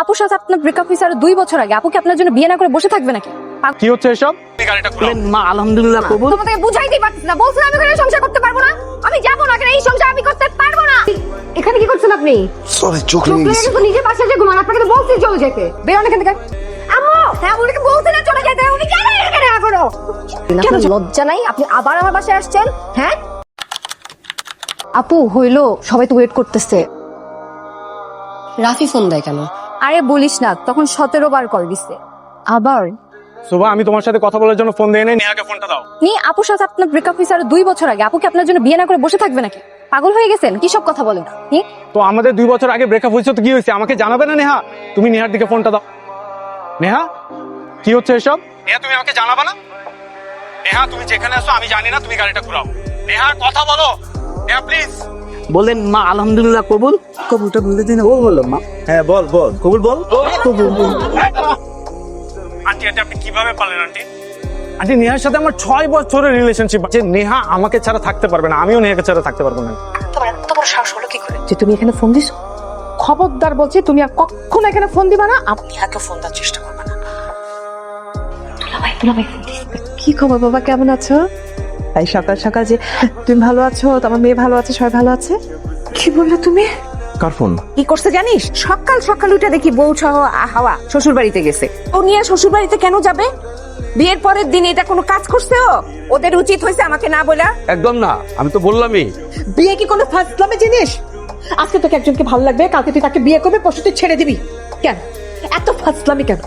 আপুর সাথে আপনার ব্রেকআপ হয়েছে আর 2 বছর আগে। আপু কি আপনার জন্য বিয়ে না করে বসে থাকবে নাকি? কি হচ্ছে এসব? গাড়িটা খুলো। মা আলহামদুলিল্লাহ কবুল। তোমাকে বুঝাইতেই পারতেছি না, বলছিলাম আমি এখানে সংসার করতে পারবো না, আমি যাবো না, এখানে এই সংসার আমি করতে পারবো না। এখানে কি করছেন আপনি? সরি চোখ লেগে গেছে। তো নিজের বাসায় যে ঘুমান, আপনাকে তো বলছি চলে যেতে, বেরোন এখান থেকে। আম্মু, হ্যাঁ উনিকে বলছি না চলে যেতে, উনি কেন এখানে এখনো? কেন লজ্জা নাই? আপনি আবার আমার বাসায় আসছেন? হ্যাঁ আপু, হইলো, সবাই তো ওয়েট করতেছে। রাফি ফোন দেয় কেন? আরে বলিস না, তখন 17 বার কল দিছে। আবার সুভা, আমি তোমার সাথে কথা বলার জন্য ফোন দিয়ে নেই, নেহাকে ফোনটা দাও। নি আপুর সাথে আপনার ব্রেকআপ হয়েছে আর 2 বছর আগে। আপু কি আপনার জন্য বিয়ে না করে বসে থাকবে নাকি? পাগল হয়ে গেছেন? কি সব কথা বলেন? তো আমাদের 2 বছর আগে ব্রেকআপ হয়েছে, তো কি হয়েছে আমাকে জানাবে না নেহা? তুমি নেহার দিকে ফোনটা দাও। নেহা, কি হচ্ছে এসব? নেহা, তুমি আমাকে জানাবে না? নেহা, তুমি যেখানে আছো আমি জানি না, তুমি গাড়িটা ঘুরাও। নেহা, কথা বলো। নেহা প্লিজ। বলেন মা আলহামদুলিল্লাহ কবুল। কবুলটা বলে দিন। ও বললো মা। হ্যাঁ বল বল কবুল বল। আন্টি, আপনি কিভাবে পারলেন আন্টি? আন্টি, নেহার সাথে আমার 6 বছরের রিলেশনশিপ আছে। নেহা আমাকে ছাড়া থাকতে পারবে না, আমিও নেহাকে ছাড়া থাকতে পারবো না। তোমার সাহস হলো কি করে যে তুমি এখানে ফোন দিছো? খবরদার বলছি, তুমি আর কখনো এখানে ফোন দিবা না। আপনি হাকে ফোন দেওয়ার চেষ্টা করবেন না। কি খবর বাবা, কেমন আছো? তাই সকাল সকাল যে তুমি ভালো আছো, তোমার মেয়ে ভালো আছে, সবাই ভালো আছে? কি বললে তুমি? কার ফোন? কি করছে জানিস? সকাল সকাল উঠে দেখি বউ সহ হাওয়া শ্বশুর বাড়িতে গেছে। ও নিয়ে শ্বশুর বাড়িতে কেন যাবে? বিয়ের পরের দিন এটা কোনো কাজ করছে? ওদের উচিত হয়েছে আমাকে না বলা। একদম না, আমি তো বললামই। বিয়ে কি কোনো ফাজলামে জিনিস? আজকে তোকে একজনকে ভালো লাগবে, কালকে তুই তাকে বিয়ে করবে, পরশু তুই ছেড়ে দিবি। কেন এত ফাজলামি কেন?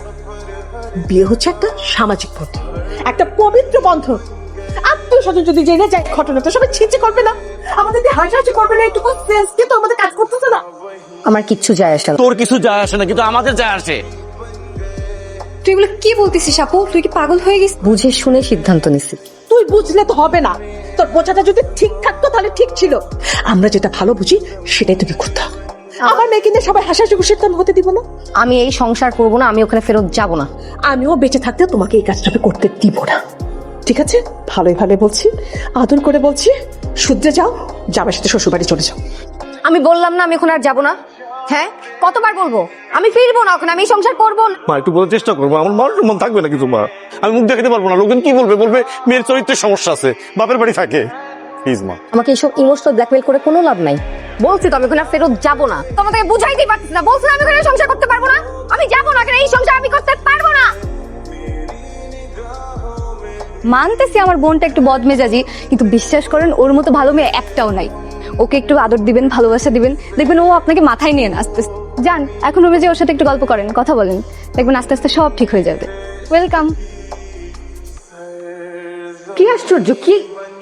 বিয়ে হচ্ছে একটা সামাজিক বন্ধন, একটা পবিত্র বন্ধন। আত্মীয় স্বজন যদি জেনে যায় ঘটনা, তো সবাই ছিঁচে করবে না? আমাদের হাসাহাসি করবে না? একটু সেন্স কি তো আমাদের কাজ করতেছে না? আমার কিচ্ছু যায় আসে না। তোর কিছু যায় আসে না, কিন্তু আমাদের যায় আসে। তুই এগুলো কি বলতেছিস আপু? তুই কি পাগল হয়ে গেছিস? বুঝে শুনে সিদ্ধান্ত নিছিস। তুই বুঝলে তো হবে না, তোর বোঝাটা যদি ঠিক থাকতো তাহলে ঠিক ছিল। আমরা যেটা ভালো বুঝি সেটাই তুমি করতে হবে। আমার মেয়েকে নিয়ে সবাই হাসাহাসি খুশির তো হতে দিব না। আমি এই সংসার করব না, আমি ওখানে ফেরত যাব না। আমিও বেঁচে থাকতে তোমাকে এই কাজটা করতে দিব না। ঠিক আছে, ভালোই ভালো বলছি, আদর করে বলছি, শুধরে যাও, জামাইয়ের সাথে শ্বশুর বাড়ি চলে যাও। আমি বললাম না আমি এখন আর যাব না। হ্যাঁ, কতবার বলবো? আমি ফিরবো না ওখানে, আমি এই সংসার করব না। মা একটু বলার চেষ্টা করবো, আমার মন থাকবে না কিছু। মা, আমি মুখ দেখাতে পারবো না, লোকজন কি বলবে? বলবে মেয়ের চরিত্রের সমস্যা আছে, বাপের বাড়ি থাকে। প্লিজ মা। আমাকে এইসব ইমোশনাল ব্ল্যাকমেল করে কোনো লাভ নাই। বলছি তো আমি ওখানে আর ফেরত যাব না। তোমাদেরকে বুঝাইতেই পারতেছি না, বলছি না আমি ওখানে সংসার করতে পারবো না, আমি যাব না, এখানে এই সংসার আমি করতে পারবো না। মানতেছি আমার বোনটা একটু বদমেজাজি, কিন্তু বিশ্বাস করেন ওর মতো ভালো মেয়ে একটাও নাই। ওকে একটু আদর দিবেন, ভালোবাসা দিবেন, দেখবেন ও আপনাকে মাথায় নিয়ে আস্তে আস্তে। যান এখন রুমে যে ওর সাথে একটু গল্প করেন, কথা বলেন, দেখবেন আস্তে আস্তে সব ঠিক হয়ে যাবে। ওয়েলকাম। কি আশ্চর্য, কি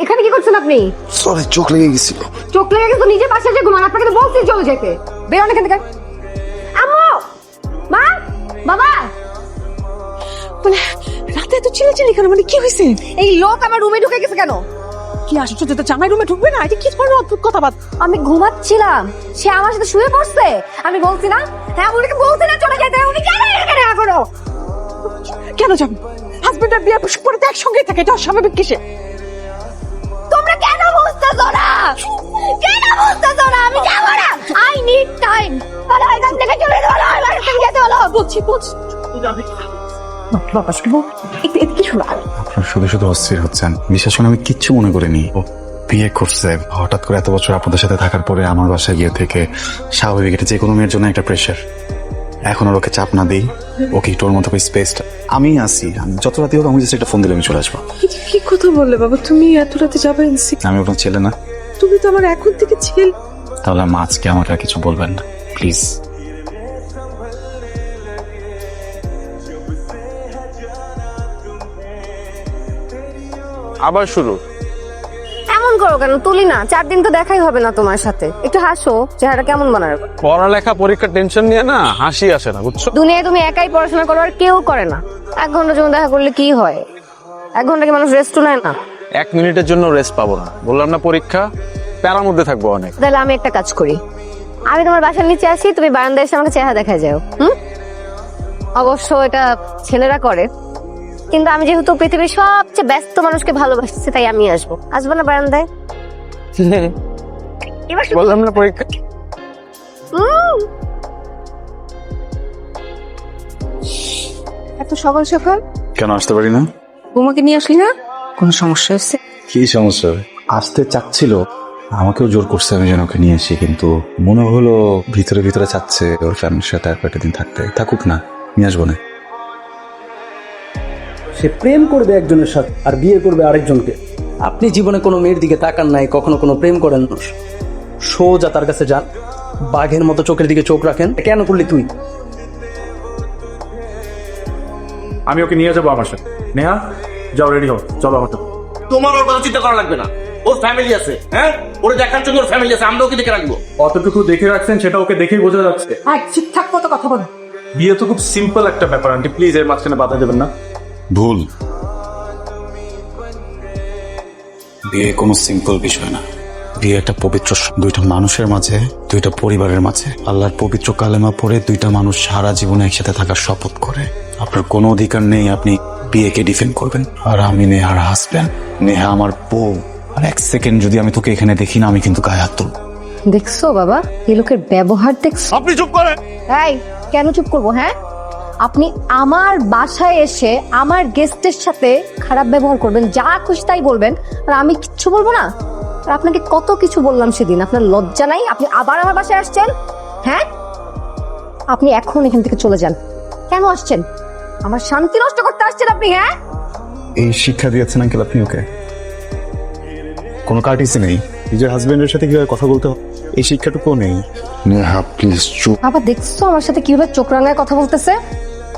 এখানে কি করছেন আপনি? সরি চোখ লেগে গেছিল। চোখ লেগে গেছে তো নিজের বাসায় যে ঘুমান, আপনাকে তো বলছি চলে যেতে, বেরোন এখান থেকে। আম্মু, মা, বাবা। বলে রাতে এত চিল্লাচিল্লি কেন? মানে কি হয়েছে? এই লোক আমার রুমে ঢুকে গেছে কেন? কি আশ্চর্য, তো জামাই রুমে ঢুকবে না? এটা কি ধরনের অদ্ভুত কথা? আমি ঘুমাচ্ছিলাম, সে আমার সাথে শুয়ে পড়ছে। আমি বলছি না, হ্যাঁ উনিকে বলছি না চলে যেতে, উনি কেন এখানে এখনো? কেন যাবো? হাজবেন্ড আর বিয়ে পরে তো একসঙ্গেই থাকে, এটা অস্বাভাবিক কিসে? তোমরা কেন বুঝতেছো না? কেন বুঝতেছো না? আমি যাবো না, আই নিড টাইম। তাহলে এখান থেকে চলে যাবো, আমার থেকে যেতে হলো। বলছি বাবা শুনো, একটু শোনো। আপনার শুধু শুধু অস্থির হচ্ছেন। বিশ্বাস করুন আমি কিচ্ছু মনে করিনি। ও বিয়ে করছে, হঠাৎ করে এত বছর আপনাদের সাথে থাকার পরে আমার বাসায় গিয়ে থেকে স্বাভাবিক, এটা যে কোনো মেয়ের জন্য একটা প্রেশার। এখন আর ওকে চাপ না দিই, ওকে একটু ওর মতো স্পেসটা আমি আসি। আমি যত রাতে হোক আমি জাস্ট একটা ফোন দিলে আমি চলে আসবো। কি কথা বললে বাবা? তুমি এত রাতে যাবে? আমি ওনার ছেলে না। তুমি তো আমার এখন থেকে ছেলে। তাহলে মা আজকে আমাকে আর কিছু বলবেন না প্লিজ। আবার শুরু। এমন করো কেন? তুলি না, 4 দিন তো দেখাই হবে না তোমার সাথে। একটু হাসো, চেহারা কেমন বানাবে? পড়ালেখা পরীক্ষার টেনশন নিয়ে না হাসি আসে না, বুঝছো? দুনিয়ায় তুমি একাই পড়াশোনা করো, আর কেউ করে না। 1 ঘন্টার জন্য দেখা করলে কি হয়? 1 ঘন্টা কি মানুষ রেস্ট নেয় না? 1 মিনিটের জন্য রেস্ট পাবো না, বললাম না পরীক্ষা, প্যারার মধ্যে থাকবো অনেক। তাহলে আমি একটা কাজ করি, আমি তোমার বাসার নিচে আসি, তুমি বারান্দায় এসে আমাকে চেহারা দেখা যাও। অবশ্য এটা ছেলেরা করে, কিন্তু আমি যেহেতু পৃথিবীর সবচেয়ে ব্যস্ত মানুষকে ভালোবাসছি, তাই আমি আসবো। আসবো না বারান্দায়? বললাম না পরীক্ষা। এত সকাল সকাল কেন আসতে পারি না? বৌমাকে নিয়ে আসলি না? কোনো সমস্যা হচ্ছে? কি সমস্যা? আসতে চাচ্ছিল, আমাকেও জোর করছে আমি যেন ওকে নিয়ে আসি, কিন্তু মনে হলো ভিতরে ভিতরে চাচ্ছে ওর ফ্যামিলির সাথে আর কয়েকটা দিন থাকতে। থাকুক না, নিয়ে আসবো না। সে প্রেম করবে একজনের সাথে আর বিয়ে করবে আরেকজনকে। আপনি জীবনে কোনো মেয়ের দিকে তাকান নাই, কখনো কোনো প্রেম করেন না। সোজা তার কাছে যান, বাঘের মতো চোখের দিকে চোখ রাখেন। কেন করলি তুই? আমি ওকে নিয়ে যাবো আমার সাথে। নেহা, যাও, রেডি হও, চলো আমার সাথে। তোমার ওর কথা চিন্তা করা লাগবে না, ওর ফ্যামিলি আছে। হ্যাঁ, ওরে দেখার জন্য ওর ফ্যামিলি আছে, আমরা ওকে দেখে রাখবো। অতটুকু দেখে রাখছেন সেটা ওকে দেখেই বোঝা যাচ্ছে। এক ঠিকঠাক মতো কথা বল। বিয়ে তো খুব সিম্পল একটা ব্যাপার, আন্টি প্লিজ এর মাঝখানে বাধা দেবেন না। ভুল। বিয়ে কোনো সিম্পল বিষয় না। বিয়ে একটা পবিত্র দুইটা মানুষের মাঝে, দুইটা পরিবারের মাঝে আল্লাহর পবিত্র কালেমা পড়ে দুইটা মানুষ সারা জীবনে একসাথে থাকার শপথ করে। আপনার কোনো অধিকার নেই আপনি বিয়েকে ডিফেন্ড করবেন। আর আমি নেহার হাজবেন্ড, নেহা আমার বউ। আর এক সেকেন্ড যদি আমি তোকে এখানে দেখি না, আমি কিন্তু গায়ে হাত তুলব। দেখছো বাবা, এই লোকের ব্যবহার দেখছো? আপনি চুপ করেন। এই, কেন চুপ করবো? হ্যাঁ, আপনি আমার বাসায় এসে আমার গেস্টের সাথে খারাপ ব্যবহার করবেন, যা খুশি তাই বলবেন, আর আমি কিচ্ছু বলবো না? আর আপনাকে কত কিছু বললাম সেদিন, আপনার লজ্জা নাই? আপনি আবার আমার বাসায় আসছেন? হ্যাঁ, আপনি এখন এখান থেকে চলে যান। কেন আসছেন? আমার শান্তি নষ্ট করতে আসছেন আপনি? হ্যাঁ, এই শিক্ষা দিয়েছেন আঙ্কেল আপনি ওকে? কোনো কার্টিসি নেই, নিজের হাজবেন্ডের সাথে কিভাবে কথা বলতে হয় এই শিক্ষাটুকুও নেই। নেহা প্লিজ চুপ। বাবা দেখছো আমার সাথে কিভাবে চোখ রাঙায় কথা বলতেছে?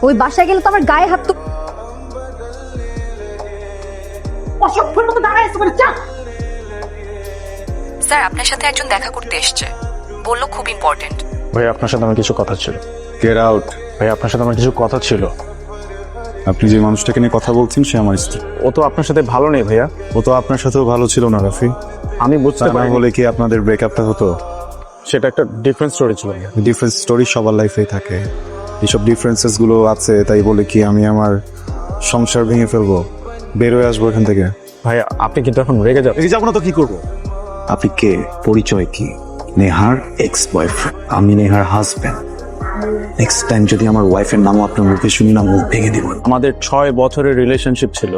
ওই বাসায় গেলে তো আমার গায়ে হাত তো। অসভ্যের মতো দাঁড়ায় আছে বলে, যা। স্যার আপনার সাথে একজন দেখা করতে এসছে, বললো খুব ইম্পর্টেন্ট। ভাই আপনার সাথে আমার কিছু কথা ছিল। Get out. ভাই আপনার সাথে আমার কিছু কথা ছিল। আপনি যে মানুষটাকে নিয়ে কথা বলছেন সে আমার স্ত্রী। ও তো আপনার সাথে ভালো নেই ভাইয়া। ও তো আপনার সাথেও ভালো ছিল না রাফি। আমি বুঝতে তা না পারি হলে কি আপনাদের ব্রেকআপটা হতো? সেটা একটা ডিফারেন্ট স্টোরি ছিল ভাইয়া। ডিফারেন্স স্টোরি সবার লাইফেই থাকে। এইসব ডিফারেন্সেস গুলো আছে তাই বলে কি আমি আমার সংসার ভেঙে ফেলবো, বের হয়ে আসবো এখান থেকে? ভাইয়া আপনি কিন্তু এখন রেগে যাবেন। এই যাবো না তো কি করবো? আপনি কে? পরিচয় কি? নেহার এক্স বয়ফ্রেন্ড, আমি নেহার হাজবেন্ড। নেক্সট টাইম যদি আমার ওয়াইফের নামও আপনার মুখে শুনি না, মুখ ভেঙে দিব। আমাদের 6 বছরের রিলেশনশিপ ছিল।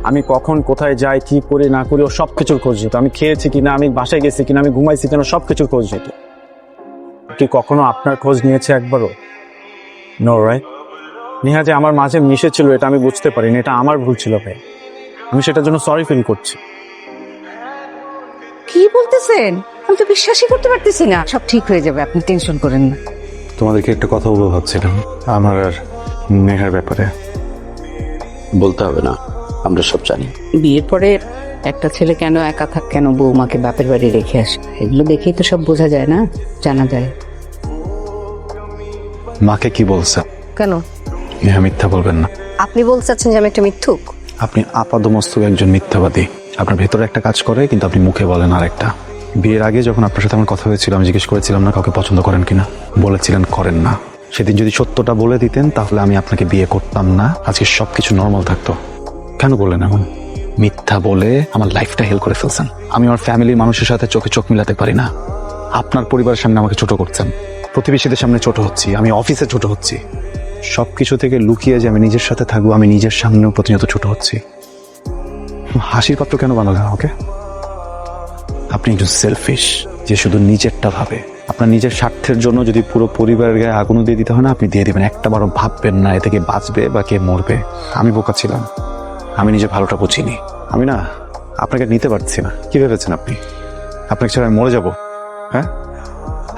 আমি কখন কোথায় যাই, কি করি না করি, ও সবকিছুর খোঁজ নিত। আমি খেয়েছি কিনা, আমি বাসায় গেছি কিনা, আমি ঘুমাইছি কিনা, সবকিছুর খোঁজ নিত। কি কখনো আপনার খোঁজ নিয়েছে একবারও? No right? নেহা যে আমার মাঝে মিশেছিল এটা আমি বুঝতে পারিনি, এটা আমার ভুল ছিল ভাই। আমি সেটার জন্য সরি ফিল করছি। কি বলতেছেন? আমি তো বিশ্বাসই করতে পারতেছি না। সব ঠিক হয়ে যাবে, আপনি টেনশন করেন না। তোমাদেরকে একটা কথা বলবো ভাবছিলাম, আমার আর নেহার ব্যাপারে। বলতে হবে না, আমরা সব জানি। বিয়ের পরে একটা ছেলে কেন একা থাক, কেন বৌমাকে বাপের বাড়ি রেখে আসে, এগুলো দেখেই তো সব বোঝা যায় না, জানা যায়। মাকে কি বলছে? কেন? নেহা মিথ্যা বলবেন না। আপনি বলতে চাচ্ছেন যে আমি একটা মিথ্যুক? আপনি আপাদমস্তক একজন মিথ্যাবাদী। আপনার ভেতরে একটা কাজ করে কিন্তু আপনি মুখে বলেন আরেকটা। বিয়ের আগে যখন আপনার সাথে আমার কথা হয়েছিল আমি জিজ্ঞেস করেছিলাম না কাউকে পছন্দ করেন কিনা, বলেছিলেন করেন না। সেদিন যদি সত্যটা বলে দিতেন তাহলে আমি আপনাকে বিয়ে করতাম না, আজকে সবকিছু নর্মাল থাকতো। কেন বললেন এমন? মিথ্যা বলে আমার লাইফটা হেল করে ফেলছেন। আমি আমার ফ্যামিলির মানুষের সাথে চোখে চোখ মিলাতে পারি না। আপনার পরিবারের সামনে আমাকে ছোট করছেন, প্রতিবেশীদের সামনে ছোট হচ্ছি, আমি অফিসে ছোট হচ্ছি। সবকিছু থেকে লুকিয়ে যে আমি নিজের সাথে থাকবো, আমি নিজের সামনেও প্রতিনিয়ত ছোট হচ্ছি। হাসির পাত্র কেন বানালেন আমাকে? আপনি একটু সেলফিশ, যে শুধু নিজেরটা ভাবে। আপনার নিজের স্বার্থের জন্য যদি পুরো পরিবারের গায়ে আগুন দিয়ে দিতে হয় না, আপনি দিয়ে দিবেন। একটা বারও ভাববেন না এ থেকে বাঁচবে বা কে মরবে। আমি বোকা ছিলাম, আমি নিজে ভালোটা বুঝিনি। আমি না আপনাকে নিতে পারছি না। কি ভেবেছেন আপনি? আপনাকে ছাড়া আমি মরে যাব? হ্যাঁ,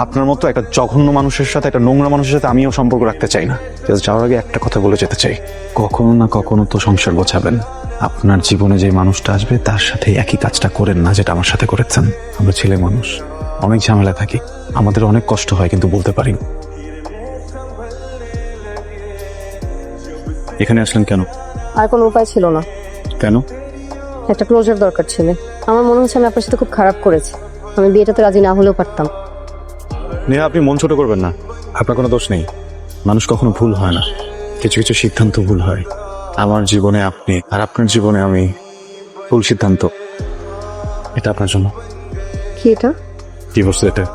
আপনার মতো একটা জঘন্য মানুষের সাথে, একটা নোংরা মানুষের সাথে আমিও সম্পর্ক রাখতে চাই না। যাওয়ার আগে একটা কথা বলে যেতে চাই, কখনো না কখনো তো সংসার গোছাবেন। আপনার জীবনে যে মানুষটা আসবে তার সাথে একই কাজটা করেন না যেটা আমার সাথে করেছেন। আমরা ছেলে মানুষ, অনেক ঝামেলা থাকি, আমাদের অনেক কষ্ট হয় কিন্তু বলতে পারি। এখানে আসলেন কেন? আর কোনো উপায় ছিল না। কেন? একটা ক্লোজার দরকার ছিল। আমার মনে হচ্ছে আমি আপনার সাথে খুব খারাপ করেছি। আমি বিয়েটাতে রাজি না হলেও পারতাম। নেহা আপনি মন ছোট করবেন না, আপনার কোনো দোষ নেই। মানুষ কখনো ভুল হয় না, কিছু কিছু সিদ্ধান্ত ভুল হয়। আমার জীবনে আপনি আর আপনার জীবনে আমি ভুল সিদ্ধান্ত। এটা আপনার জন্য। কি এটা? Divorce letter.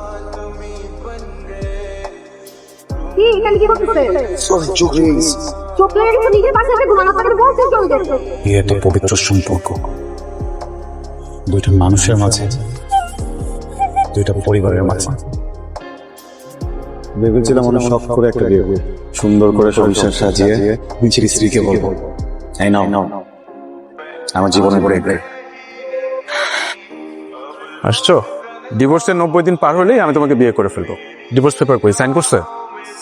কি এখানে কি করতেছে? চোখ লেগে গেছে, নিজের পাশে একটা ঘুমানো থাকে বলতে চলবে। বিয়ে তো পবিত্র সম্পর্ক, দুইটা মানুষের মাঝে, দুইটা পরিবারের মাঝে। ভেবেছিলাম অনেক শখ করে একটা বিয়ে করব, সুন্দর করে সংসার সাজিয়ে নিজের স্ত্রীকে বলবো, এই নাও আমার জীবনের ব্রেক। আসছো? ডিভোর্সের 90 দিন পার হলেই আমি তোমাকে বিয়ে করে ফেলবো। ডিভোর্স পেপার কই, সাইন করছে?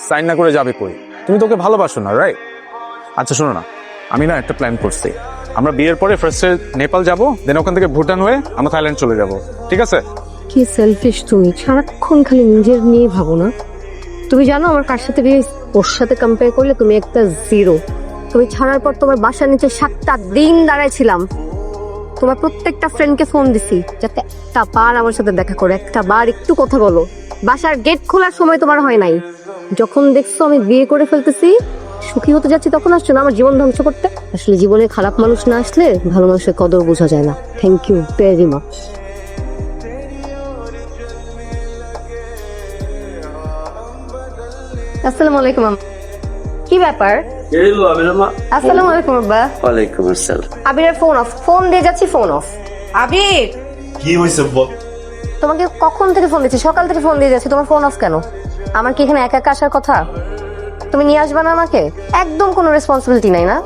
সাইন না করে যাবে কই? তুমি তোকে ভালোবাসো না, রাইট? আচ্ছা শোনো না, আমি না একটা প্ল্যান করছি। আমরা বিয়ের পরে ফার্স্টে নেপাল যাব, দেন ওখান থেকে ভুটান হয়ে আমরা থাইল্যান্ড চলে যাব, ঠিক আছে? কি সেলফিশ তুমি, সারাক্ষণ খালি নিজের নিয়ে ভাবো না। তুমি জানো আমার কার সাথে বিয়ে হয়েছে? ওর সাথে কম্পেয়ার করলে তুমি একটা জিরো। তুমি ছাড়ার পর তোমার বাসার নিচে 7টা দিন দাঁড়াইছিলাম। তোমার প্রত্যেকটা ফ্রেন্ডকে ফোন দিছি যাতে একটা বার আমার সাথে দেখা করে, একটা বার একটু কথা বলো। বাসার গেট খোলার সময় তোমার হয় নাই। যখন দেখছো আমি বিয়ে করে ফেলতেছি, সুখী হতে যাচ্ছি, তখন আসছো না আমার জীবন ধ্বংস করতে। আসলে জীবনে খারাপ মানুষ না আসলে ভালো মানুষের কদর বোঝা যায় না। Thank you very much. আসসালামু আলাইকুম। কি ব্যাপার? আসসালামু আলাইকুম আব্বা। ওয়ালাইকুম আসসালাম। আবিরের ফোন অফ, ফোন দিয়ে যাচ্ছি ফোন অফ। আবির কি হয়েছে বল? তোমাকে কখন থেকে ফোন দিচ্ছি, সকাল থেকে ফোন দিয়ে যাচ্ছি, তোমার ফোন অফ কেন? আমার কি এখানে একা একা আসার কথা? তুমি নিয়ে আসবে না আমাকে? একদম কোনো রেসপন্সিবিলিটি নাই না?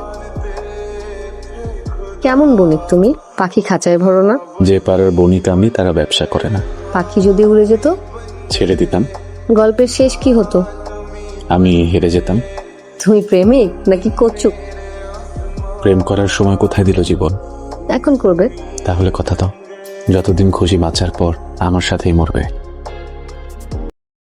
কেমন বণিক তুমি, পাখি খাঁচায় ভরো না? যে পাড়ার বণিক আমি, তারা ব্যবসা করে না। পাখি যদি উড়ে যেত? ছেড়ে দিতাম। গল্পের শেষ কি হতো? আমি হেরে যেতাম। তুমি প্রেমিক নাকি কচুক? প্রেম করার সময় কোথায় দিল জীবন? এখন করবে? তাহলে কথা দাও, যতদিন খুশি বাঁচার পর আমার সাথেই মরবে।